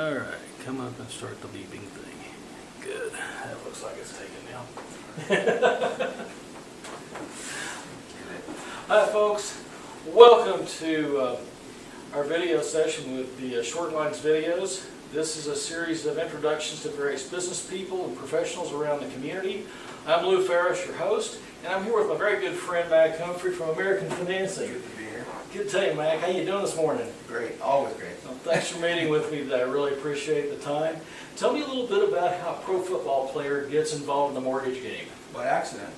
Alright, come up and start the beeping thing. Good. That looks like it's taken now. Hi folks, welcome to our video session with the Short Lines videos. This is a series of introductions to various business people and professionals around the community. I'm Farris, your host, and I'm here with my very good friend Mack Humphrey from American Financing. Good to be here. Good to you, Mack. How you doing this morning? Great, always great. Well, thanks for meeting with me today. I really appreciate the time. Tell me a little bit about how a pro football player gets involved in the mortgage game. By accident.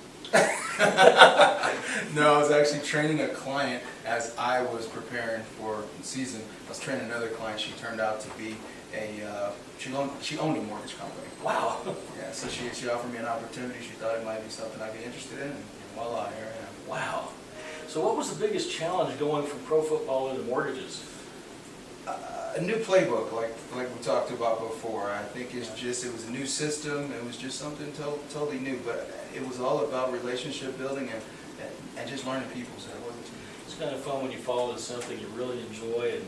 No, I was actually training a client as I was preparing for the season. I was training another client. She turned out to be she owned a mortgage company. Wow. Yeah, so she offered me an opportunity. She thought it might be something I'd be interested in, and voila, here I am. Wow. So what was the biggest challenge going from pro football into mortgages? A new playbook, like we talked about before. I think it was a new system. It was just something totally new. But it was all about relationship building and just learning people. So it wasn't too It's kind of fun when you fall into something you really enjoy, and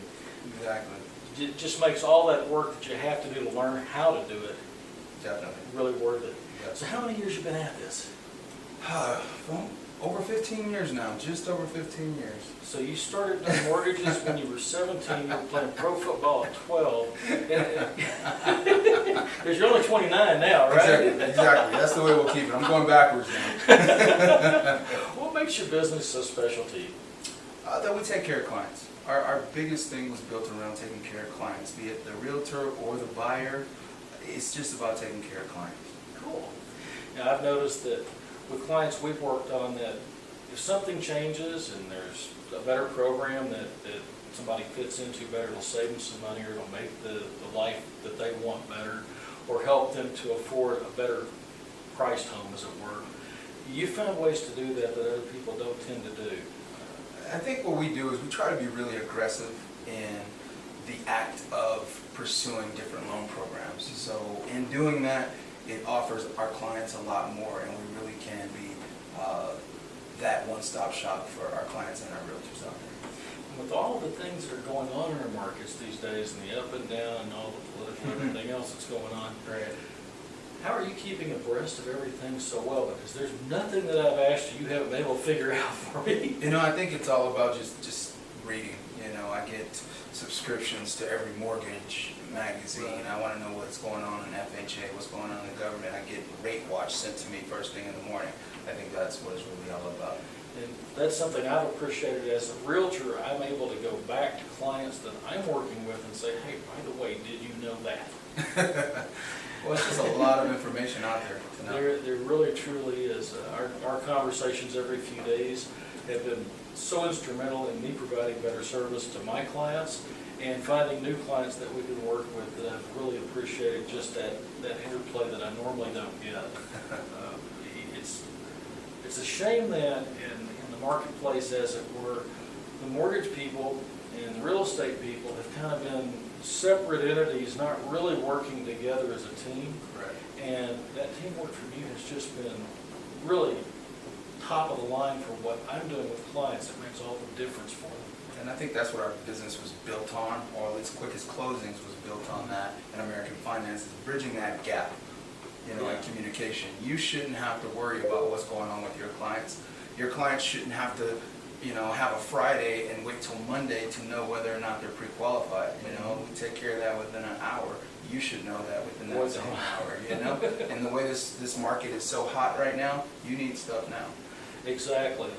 exactly. it just makes all that work that you have to do to learn how to do it Definitely. really worth it. Yep. So how many years you been at this? Well, over 15 years now, just over 15 years. So you started doing mortgages when you were 17, you were playing pro football at 12. Because you're only 29 now, right? Exactly. That's the way we'll keep it. I'm going backwards now. What makes your business so special to you? That we take care of clients. Our biggest thing was built around taking care of clients, be it the realtor or the buyer. It's just about taking care of clients. Cool. Now I've noticed that with clients we've worked on, that if something changes and there's a better program that somebody fits into better, it'll save them some money, or it'll make the life that they want better, or help them to afford a better priced home, as it were. You found ways to do that other people don't tend to do. I think what we do is we try to be really aggressive in the act of pursuing different loan programs. So in doing that, it offers our clients a lot more, and we really can be that one-stop shop for our clients and our realtors out there. With all the things that are going on in our markets these days, and the up and down and all the political and everything else that's going on, Right. how are you keeping abreast of everything so well? Because there's nothing that I've asked you haven't been able to figure out for me. You know, I think it's all about just reading. You know, I get subscriptions to every mortgage magazine. I want to know what's going on in FHA, what's going on in the government. I get Rate Watch sent to me first thing in the morning. I think that's what it's really all about. And that's something I've appreciated as a realtor. I'm able to go back to clients that I'm working with and say, hey, by the way, did you know that? Well, it's just a lot of information out there to know. There really truly is. Our conversations every few days have been so instrumental in me providing better service to my clients and finding new clients that we can work with that I've really appreciated just that interplay that I normally don't get. It's a shame that in the marketplace, as it were, the mortgage people and the real estate people have kind of been separate entities, not really working together as a team. Right. And that teamwork from you has just been really top of the line for what I'm doing with clients. It makes all the difference for them. And I think that's what our business was built on, or at least Quickest Closings was built on that, and American Finance is bridging that gap, you know, in communication. You shouldn't have to worry about what's going on with your clients. Your clients shouldn't have to, you know, have a Friday and wait till Monday to know whether or not they're pre-qualified. You know, we take care of that within an hour. You should know that within that same hour, you know? And the way this market is so hot right now, you need stuff now. Exactly.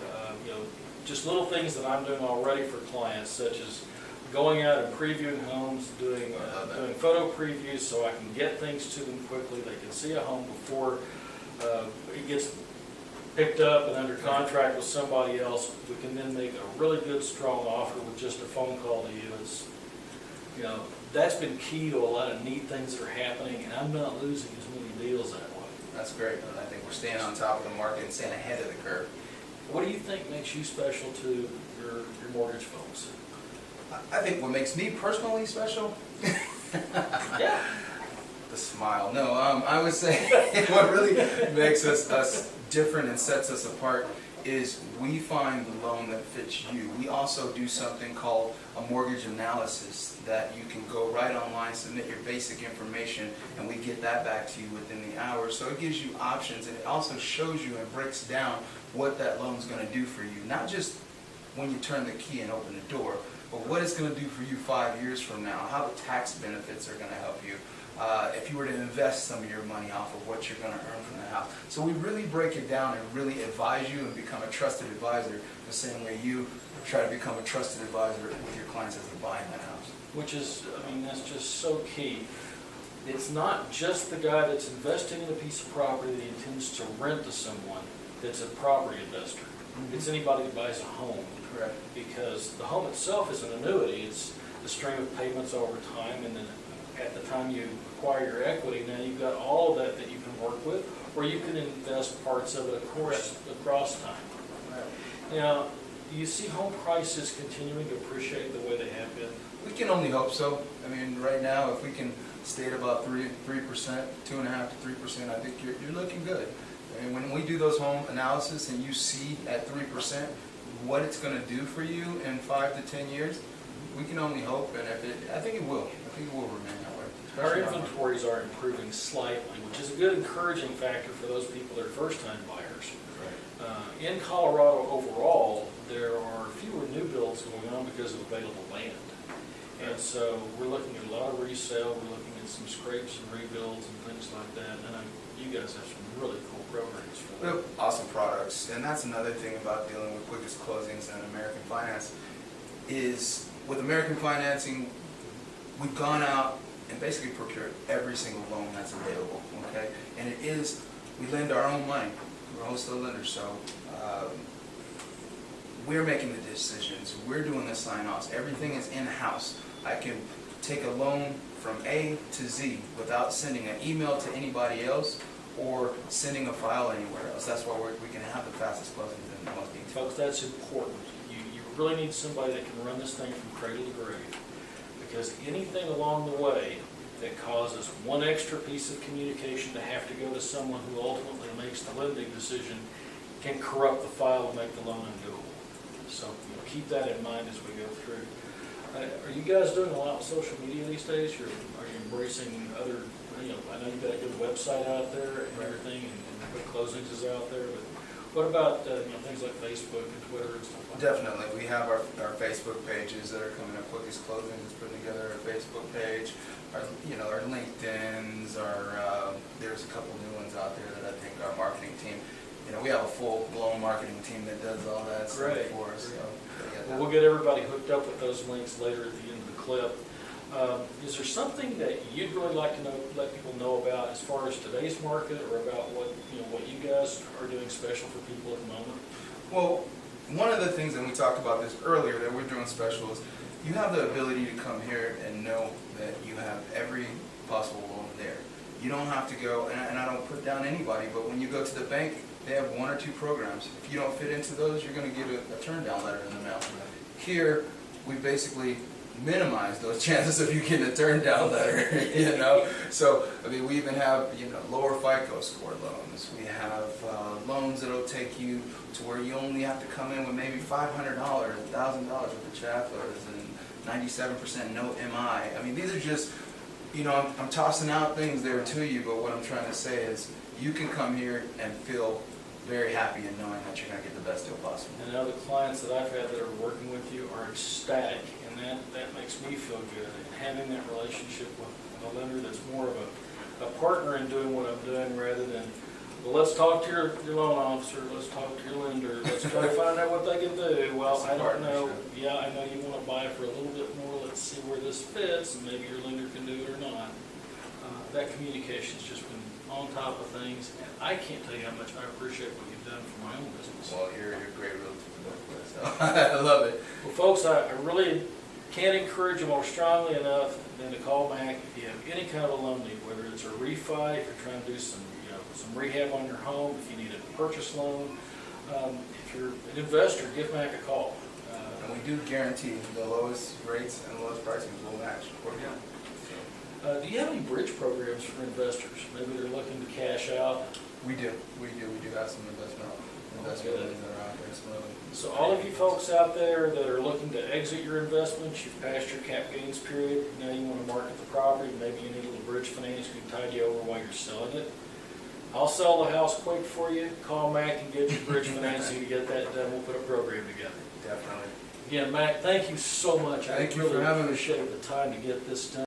You know, just little things that I'm doing already for clients, such as going out and previewing homes, doing photo previews so I can get things to them quickly. They can see a home before it gets picked up and under contract with somebody else. We can then make a really good, strong offer with just a phone call to you. It's, you know, that's been key to a lot of neat things that are happening, and I'm not losing as many deals that way. That's great. I think we're staying on top of the market and staying ahead of the curve. What do you think makes you special to your mortgage folks? I think what makes me personally special, Yeah. the smile. No, I would say what really makes us different and sets us apart is we find the loan that fits you. We also do something called a mortgage analysis that you can go right online, submit your basic information, and we get that back to you within the hour. So it gives you options, and it also shows you and breaks down what that loan's going to do for you. Not just when you turn the key and open the door, but what it's going to do for you 5 years from now, how the tax benefits are going to help you. If you were to invest some of your money off of what you're going to earn from the house. So we really break it down and really advise you and become a trusted advisor the same way you try to become a trusted advisor with your clients as they're buying that house. Which is, I mean, that's just so key. It's not just the guy that's investing in a piece of property that he intends to rent to someone that's a property investor. It's anybody that buys a home. Correct. Because the home itself is an annuity. It's the stream of payments over time, and then at the time you acquire your equity, now you've got all of that that you can work with, or you can invest parts of it, of course, across time. Now, do you see home prices continuing to appreciate the way they have been? We can only hope so. I mean, right now, if we can stay at about 3%, 2.5% to 3%, I think you're looking good. And when we do those home analysis and you see at 3% what it's going to do for you in 5 to 10 years, we can only hope, and I think it will. I think it will remain that way. Our inventories are improving slightly, which is a good encouraging factor for those people that are first-time buyers. Right. In Colorado overall, there are fewer new builds going on because of available land. And so we're looking at a lot of resale, we're looking at some scrapes and rebuilds and things like that. And you guys have some really cool programs for We that. have awesome products, and that's another thing about dealing with quickest closings and American Finance is with American Financing, we've gone out and basically procured every single loan that's available, okay? And it is, we lend our own money. We're a wholesale lender, so we're making the decisions. We're doing the sign-offs. Everything is in-house. I can take a loan from A to Z without sending an email to anybody else or sending a file anywhere else. That's why we can have the fastest closings in the most detail. Folks, that's important. You really need somebody that can run this thing from cradle to grave. Because anything along the way that causes one extra piece of communication to have to go to someone who ultimately makes the lending decision can corrupt the file and make the loan undoable. So keep that in mind as we go through. Are you guys doing a lot with social media these days? Are you embracing other, I know you've got a good website out there and everything, and Quick Closings is out there, but what about things like Facebook and Twitter and stuff like that? Definitely. We have our Facebook pages that are coming up. Quickest Closings is putting together a Facebook page. Our LinkedIn's, there's a couple new ones out there that I think our marketing team, we have a full-blown marketing team that does all that stuff for us. So, well, we'll get everybody hooked up with those links later at the end of the clip. Is there something that you'd really like to let people know about as far as today's market, or about what you guys are doing special for people at the moment? Well, one of the things, and we talked about this earlier, that we're doing special is you have the ability to come here and know that you have every possible loan there. You don't have to go, and I don't put down anybody, but when you go to the bank, they have 1 or 2 programs. If you don't fit into those, you're going to get a turn-down letter in the mail. Here, we basically minimize those chances of you getting a turn-down letter, So, we even have, lower FICO score loans. We have loans that'll take you to where you only have to come in with maybe $500, $1,000 worth of chaffers, and 97% no MI. These are just, I'm tossing out things there to you, but what I'm trying to say is you can come here and feel very happy in knowing that you're going to get the best deal possible. And now the clients that I've had that are working with you are ecstatic, and that makes me feel good. And having that relationship with a lender that's more of a partner in doing what I'm doing rather than, well, let's talk to your loan officer, let's talk to your lender, let's try to find out what they can do. Well, I don't know. Yeah, I know you want to buy for a little bit more. Let's see where this fits, and maybe your lender can do it or not. That communication's just been on top of things, and I can't tell you how much I appreciate what you've done for my own business. Well, you're a great realtor to work with, so I love it. Well, folks, I really can't encourage you more strongly enough than to call Mack if you have any kind of a loan need, whether it's a refi, if you're trying to do some rehab on your home, if you need a purchase loan. If you're an investor, give Mack a call. And we do guarantee the lowest rates and the lowest pricing will match. Do you have any bridge programs for investors? Maybe they're looking to cash out. We do have some investment investment that are out there, so. So all of you folks out there that are looking to exit your investments, you've passed your cap gains period, now you want to market the property, maybe you need a little bridge financing to tide you over while you're selling it. I'll sell the house quick for you, call Mack and get your bridge financing to get that done, we'll put a program together. Definitely. Again, Mack, thank you so much. Thank you I really for having me. appreciate the time to get this done.